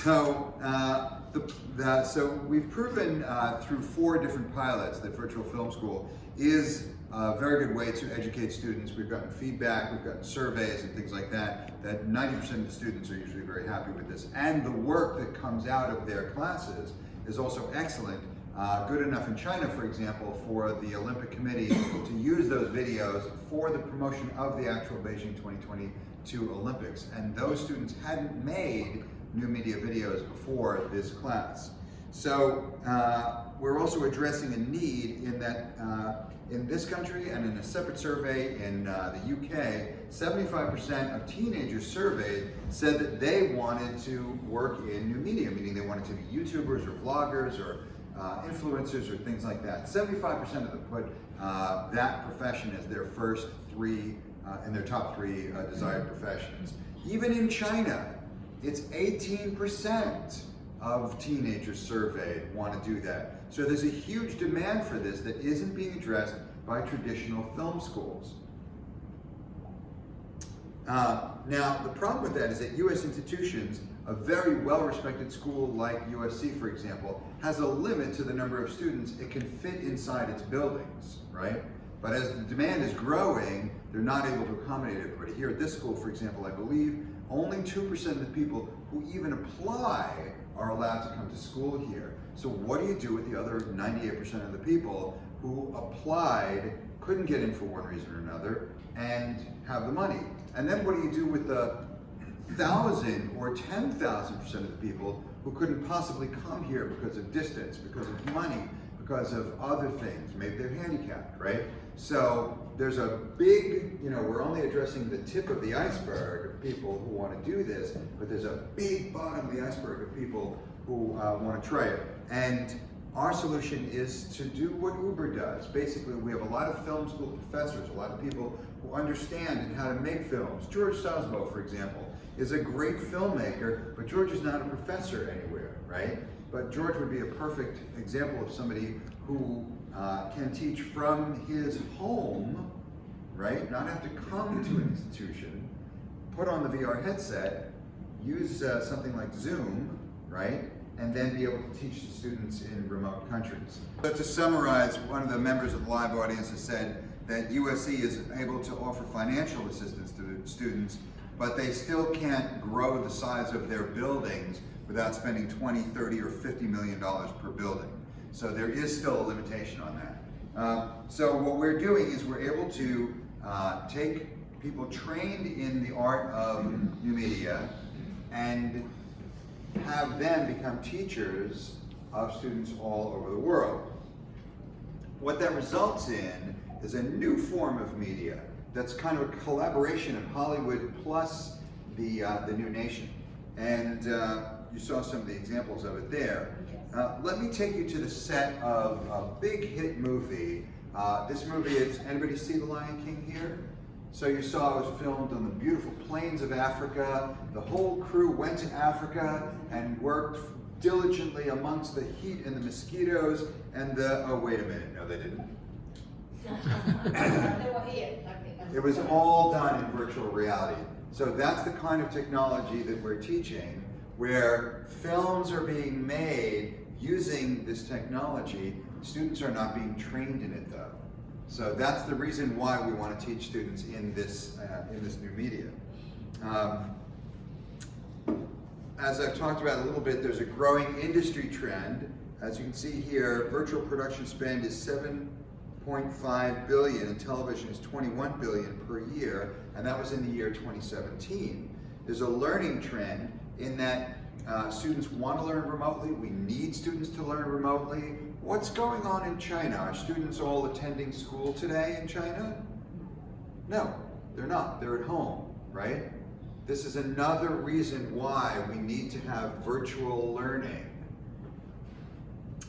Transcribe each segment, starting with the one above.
So, so we've proven through 4 different pilots that virtual film school is a very good way to educate students. We've gotten feedback, we've gotten surveys and things like that, that 90% of the students are usually very happy with this. And the work that comes out of their classes is also excellent. Good enough in China, for example, for the Olympic Committee to use those videos for the promotion of the actual Beijing 2022 Olympics. And those students hadn't made new media videos before this class. So we're also addressing a need in that in this country and in a separate survey in the UK, 75% of teenagers surveyed said that they wanted to work in new media, meaning they wanted to be YouTubers or vloggers or influencers or things like that. 75% of them put that profession as their first 3, in their top 3 desired professions. Even in China, it's 18% of teenagers surveyed want to do that. So there's a huge demand for this that isn't being addressed by traditional film schools. Now, the problem with that is that U.S. institutions, a very well-respected school like USC, for example, has a limit to the number of students it can fit inside its buildings, right? But as the demand is growing, they're not able to accommodate everybody. Here at this school, for example, I believe only 2% of the people who even apply are allowed to come to school here. So what do you do with the other 98% of the people who applied, couldn't get in for one reason or another, and have the money? And then what do you do with the 1,000 or 10,000% of the people who couldn't possibly come here because of distance, because of money, because of other things? Maybe they're handicapped, right? So there's a big, we're only addressing the tip of the iceberg of people who want to do this, but there's a big bottom of the iceberg of people who want to try it. And our solution is to do what Uber does. Basically, we have a lot of film school professors, a lot of people who understand how to make films. George Sosmo, for example, is a great filmmaker, but George is not a professor anywhere, right? But George would be a perfect example of somebody who can teach from his home, right? Not have to come to an institution, put on the VR headset, use something like Zoom, right? And then be able to teach the students in remote countries. So to summarize, one of the members of the live audience has said that USC is able to offer financial assistance to the students, but they still can't grow the size of their buildings without spending $20, $30, or $50 million per building. So there is still a limitation on that. So what we're doing is we're able to take people trained in the art of new media and have them become teachers of students all over the world. What that results in is a new form of media that's kind of a collaboration of Hollywood plus the new nation. And you saw some of the examples of it there. Let me take you to the set of a big hit movie. This movie is, anybody see The Lion King here? So you saw it was filmed on the beautiful plains of Africa. The whole crew went to Africa and worked diligently amongst the heat and the mosquitoes and the, oh wait a minute, no they didn't. It was all done in virtual reality. So that's the kind of technology that we're teaching, where films are being made using this technology. Students are not being trained in it though. So that's the reason why we want to teach students in this new media. As I've talked about a little bit, there's a growing industry trend. As you can see here, virtual production spend is $7.5 billion and television is $21 billion per year, and that was in the year 2017. There's a learning trend in that students want to learn remotely. We need students to learn remotely. What's going on in China? Are students all attending school today in China? No, they're not. They're at home, right? This is another reason why we need to have virtual learning.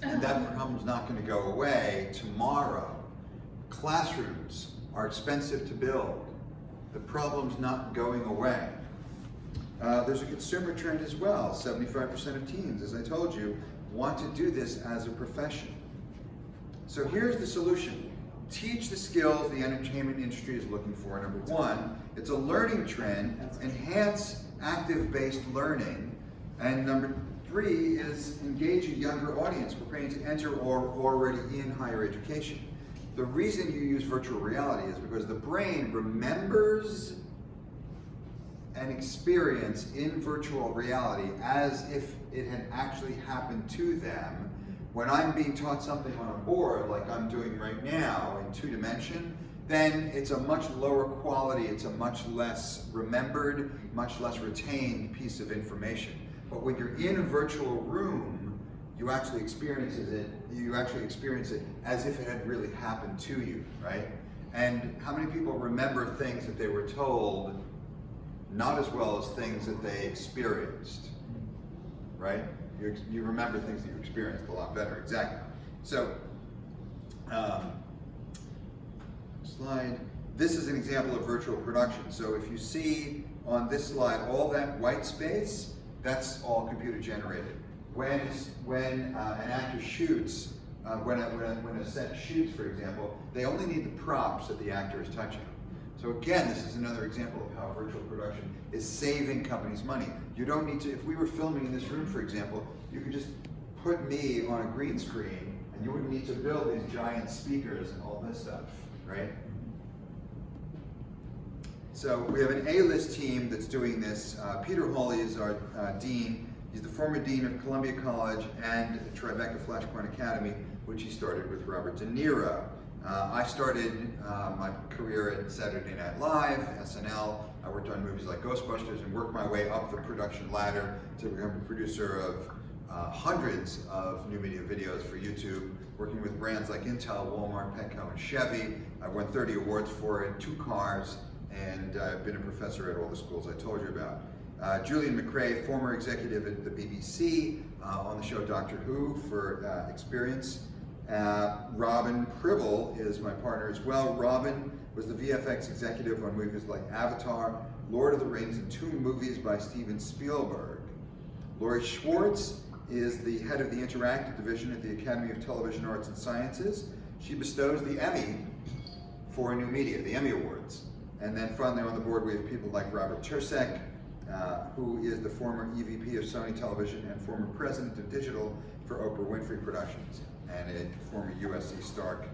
And that problem's not going to go away tomorrow. Classrooms are expensive to build. The problem's not going away. There's a consumer trend as well. 75% of teens, as I told you, want to do this as a profession. So here's the solution. Teach the skills the entertainment industry is looking for. Number one, it's a learning trend. Enhance active-based learning And number 3 is engage a younger audience preparing to enter or already in higher education. The reason you use virtual reality is because the brain remembers an experience in virtual reality as if it had actually happened to them. When I'm being taught something on a board, like I'm doing right now in 2-dimension, then it's a much lower quality, it's a much less remembered, much less retained piece of information. But when you're in a virtual room, you actually experience it as if it had really happened to you, right? And how many people remember things that they were told not as well as things that they experienced, right? You remember things that you experienced a lot better, exactly. So, slide. This is an example of virtual production. So if you see on this slide all that white space, that's all computer generated. When an actor shoots, when a set shoots, for example, they only need the props that the actor is touching. So again, this is another example of how virtual production is saving companies money. You don't need to, if we were filming in this room, for example, you could just put me on a green screen and you wouldn't need to build these giant speakers and all this stuff, right? So we have an A-list team that's doing this. Peter Hawley is our dean. He's the former dean of Columbia College and Tribeca Flashpoint Academy, which he started with Robert De Niro. I started my career at Saturday Night Live, SNL. I worked on movies like Ghostbusters and worked my way up the production ladder to become a producer of hundreds of new media videos for YouTube, working with brands like Intel, Walmart, Petco, and Chevy. I won 30 awards for it, 2 cars, and I've been a professor at all the schools I told you about. Julian McRae, former executive at the BBC, on the show Doctor Who for Experience. Robin Pribble is my partner as well. Robin was the VFX executive on movies like Avatar, Lord of the Rings, and 2 movies by Steven Spielberg. Lori Schwartz is the head of the interactive division at the Academy of Television Arts and Sciences. She bestows the Emmy for new media, the Emmy Awards. And then finally on the board we have people like Robert Tursek, who is the former EVP of Sony Television and former president of digital for Oprah Winfrey Productions, and a former USC Stark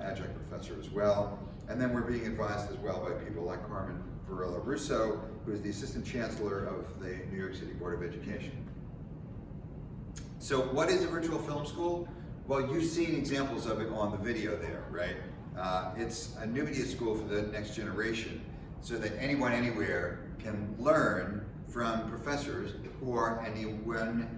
adjunct professor as well. And then we're being advised as well by people like Carmen Varela Russo, who is the assistant chancellor of the New York City Board of Education. So what is a virtual film school? Well, you've seen examples of it on the video there, right? It's a new media school for the next generation, so that anyone, anywhere can learn from professors who are anywhere,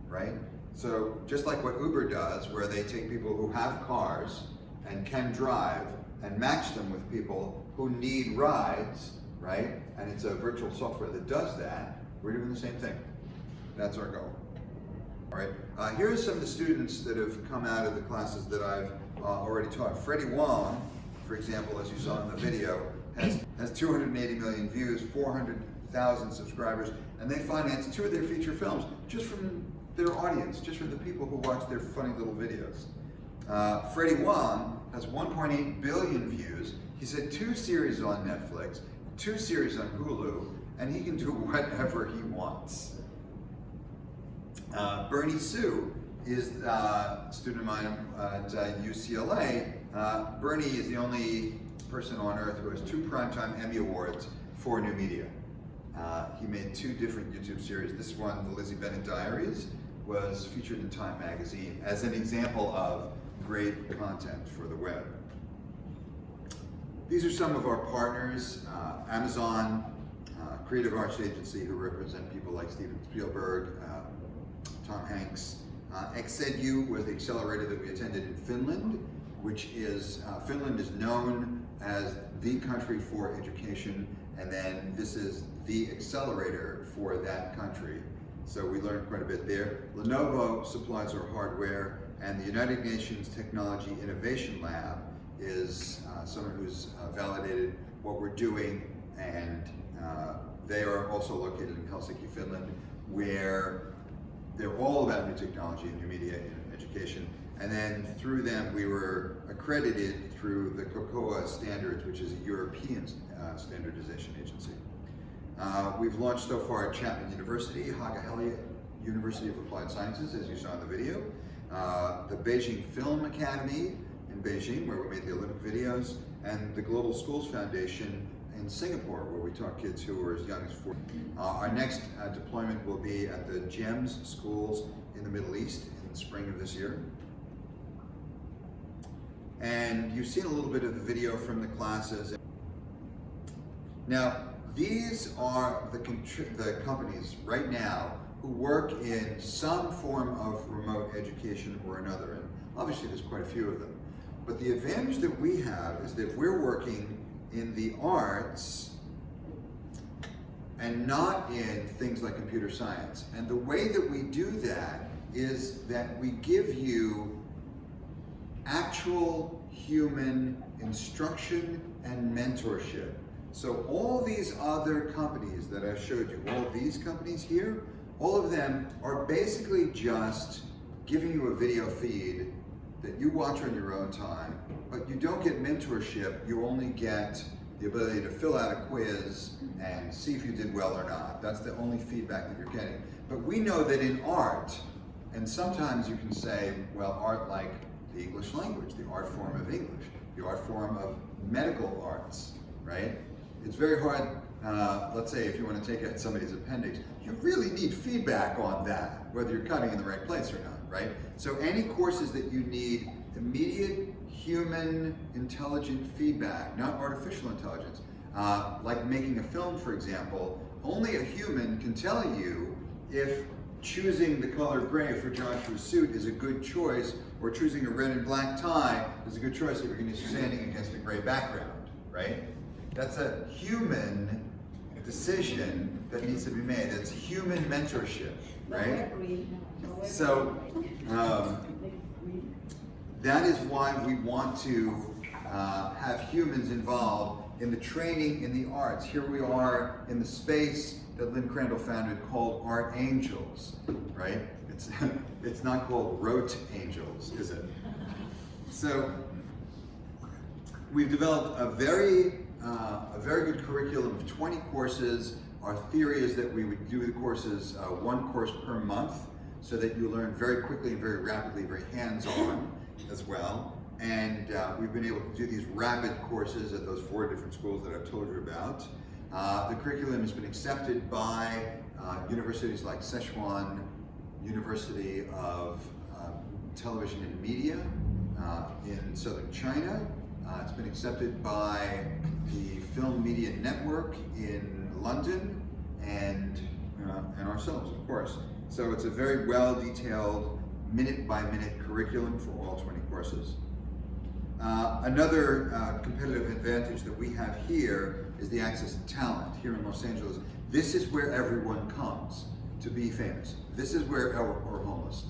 right? So just like what Uber does, where they take people who have cars and can drive and match them with people who need rides, right? And it's a virtual software that does that. We're doing the same thing. That's our goal. All right, here are some of the students that have come out of the classes that I've already taught. Freddie Wong, for example, as you saw in the video, has 280 million views, 400,000 subscribers, and they finance 2 of their feature films just from their audience, just from the people who watch their funny little videos. Freddie Wong has 1.8 billion views. He's had 2 series on Netflix, 2 series on Hulu, and he can do whatever he wants. Bernie Sue is a student of mine at UCLA. Bernie is the only person on earth who has 2 Primetime Emmy Awards for new media. He made 2 different YouTube series. This one, The Lizzie Bennett Diaries, was featured in Time magazine as an example of great content for the web. These are some of our partners. Amazon, Creative Arts Agency, who represent people like Steven Spielberg, Tom Hanks. XEDU was the accelerator that we attended in Finland, which is, Finland is known as the country for education, and then this is the accelerator for that country. So we learned quite a bit there. Lenovo supplies our hardware, and the United Nations Technology Innovation Lab is someone who's validated what we're doing, and they are also located in Helsinki, Finland, where they're all about new technology and new media in education. And then through them, we were accredited through the COCOA standards, which is a European standardization agency. We've launched so far at Chapman University, Haaga-Helia University of Applied Sciences, as you saw in the video, the Beijing Film Academy in Beijing, where we made the Olympic videos, and the Global Schools Foundation in Singapore, where we taught kids who were as young as 4. Our next deployment will be at the GEMS schools in the Middle East in the spring of this year. And you've seen a little bit of the video from the classes. Now, these are the companies right now who work in some form of remote education or another. And obviously there's quite a few of them. But the advantage that we have is that we're working in the arts and not in things like computer science. And the way that we do that is that we give you actual human instruction and mentorship. So all these other companies that I showed you, all these companies here, all of them are basically just giving you a video feed that you watch on your own time, but you don't get mentorship. You only get the ability to fill out a quiz and see if you did well or not. That's the only feedback that you're getting. But we know that in art, and sometimes you can say, well, art like the English language, the art form of English, the art form of medical arts, right? It's very hard, let's say if you want to take out somebody's appendix, you really need feedback on that, whether you're cutting in the right place or not, right? So any courses that you need immediate human intelligent feedback, not artificial intelligence, like making a film, for example, only a human can tell you if choosing the color gray for Joshua's suit is a good choice, or choosing a red and black tie is a good choice if you're going to be standing against a gray background, right? That's a human decision that needs to be made. That's human mentorship, right? So that is why we want to have humans involved in the training in the arts. Here we are in the space that Lynn Crandall founded called Art Angels, right? It's not called Rote Angels, is it? So we've developed a very good curriculum of 20 courses. Our theory is that we would do the courses, one course per month, so that you learn very quickly and very rapidly, very hands-on as well. And we've been able to do these rapid courses at those 4 different schools that I've told you about. The curriculum has been accepted by universities like Sichuan University of Television and Media in southern China. It's been accepted by the Film Media Network in London and ourselves, of course. So it's a very well-detailed, minute-by-minute curriculum for all 20 courses. Another competitive advantage that we have here is the access to talent here in Los Angeles. This is where everyone comes to be famous. This is where, or homeless.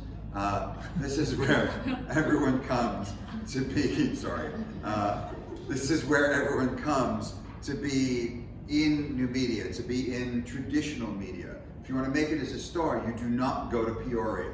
This is where everyone comes to be, sorry. This is where everyone comes to be in new media, to be in traditional media. If you want to make it as a star, you do not go to Peoria.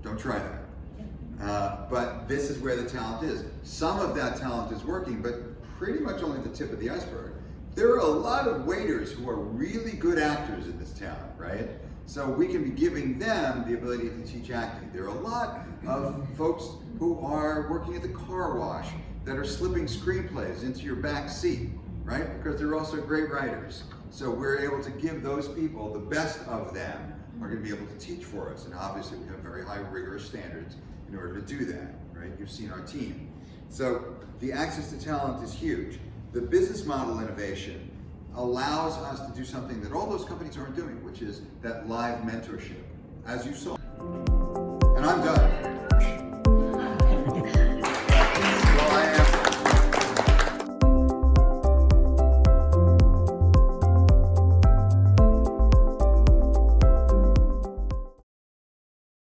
Don't try that. But this is where the talent is. Some of that talent is working, but pretty much only the tip of the iceberg. There are a lot of waiters who are really good actors in this town, right? So we can be giving them the ability to teach acting. There are a lot of folks who are working at the car wash that are slipping screenplays into your back seat, right? Because they're also great writers. So we're able to give those people, the best of them, are going to be able to teach for us. And obviously we have very high rigorous standards in order to do that, right? You've seen our team. So the access to talent is huge. The business model innovation allows us to do something that all those companies aren't doing, which is that live mentorship, as you saw. And I'm done.